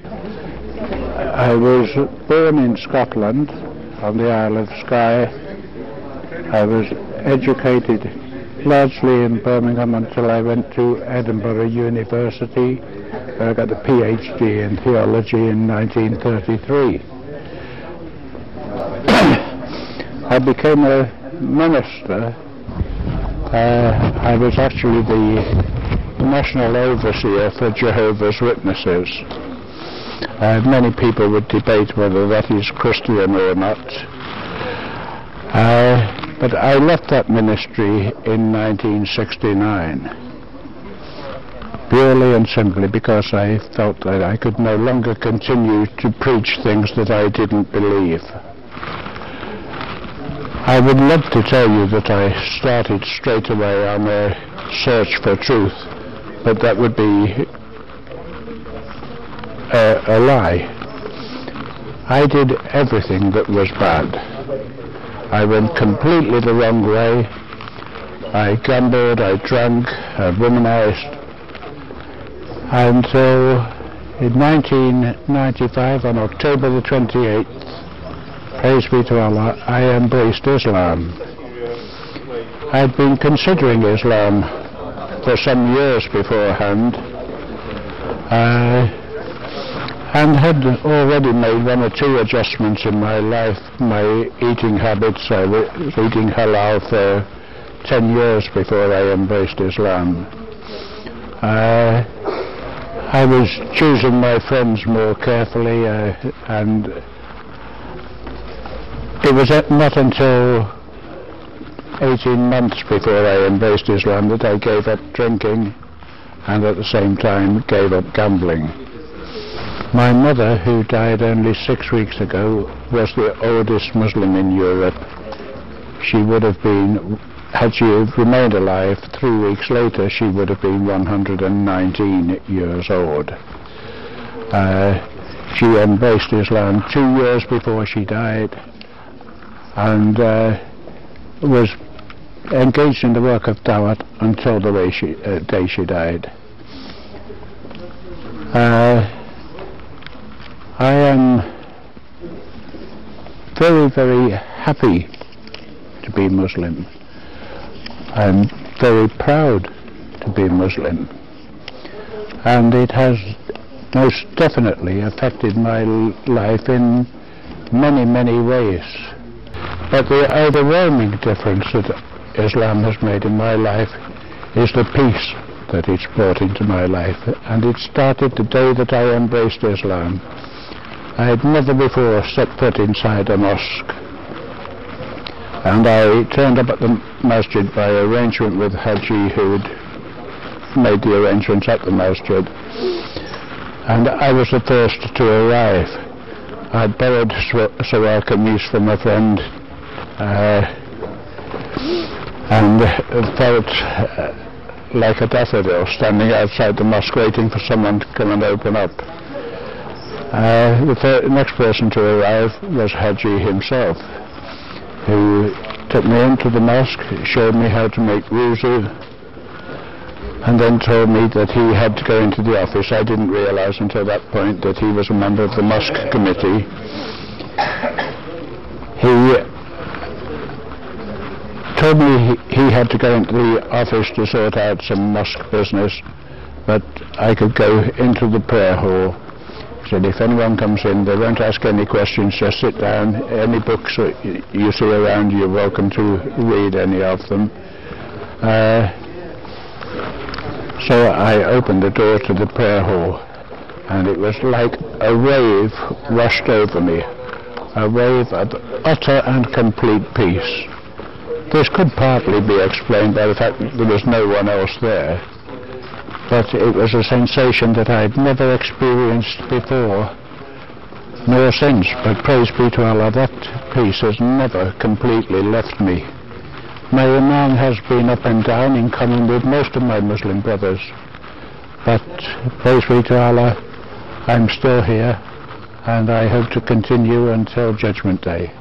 I was born in Scotland on the Isle of Skye. I was educated largely in Birmingham until I went to Edinburgh University, where I got a Ph.D. in theology in 1933. I became a minister. I was actually the national overseer for Jehovah's Witnesses. Many people would debate whether that is Christian or not. But I left that ministry in 1969, purely and simply because I felt that I could no longer continue to preach things that I didn't believe. I would love to tell you that I started straight away on a search for truth, but that would be a lie. I did everything that was bad. I went completely the wrong way. I gambled, I drank, I womanized. Until in 1995, on October the 28th, praise be to Allah, I embraced Islam. I'd been considering Islam for some years beforehand, and had already made one or two adjustments in my life, my eating habits. I was eating halal for 10 years before I embraced Islam. I was choosing my friends more carefully, and it was not until 18 months before I embraced Islam that I gave up drinking and at the same time gave up gambling. My mother, who died only 6 weeks ago, was the oldest Muslim in Europe. She would have been, had she remained alive 3 weeks later, she would have been 119 years old. She embraced Islam 2 years before she died, and was engaged in the work of dawah until the day she died. I am very, very happy to be Muslim. I'm very proud to be Muslim, and it has most definitely affected my life in many, many ways. But the overwhelming difference that Islam has made in my life is the peace that it's brought into my life, and it started the day that I embraced Islam. I had never before set foot inside a mosque, and I turned up at the masjid by arrangement with Haji, who had made the arrangements at the masjid, and I was the first to arrive. I'd borrowed a kameez from a friend, and felt like a daffodil standing outside the mosque waiting for someone to come and open up. The next person to arrive was Haji himself, who took me into the mosque, showed me how to make wuzu, and then told me that he had to go into the office. I didn't realize until that point that he was a member of the mosque committee. He told me he had to go into the office to sort out some mosque business, but I could go into the prayer hall. He said, if anyone comes in, they won't ask any questions, just sit down. Any books that you see around, you're welcome to read any of them. So I opened the door to the prayer hall, and it was like a wave rushed over me, a wave of utter and complete peace. This could partly be explained by the fact that there was no one else there, but it was a sensation that I'd never experienced before, nor since. But praise be to Allah, that peace has never completely left me. My iman has been up and down in common with most of my Muslim brothers, but praise be to Allah, I'm still here, and I hope to continue until Judgment Day.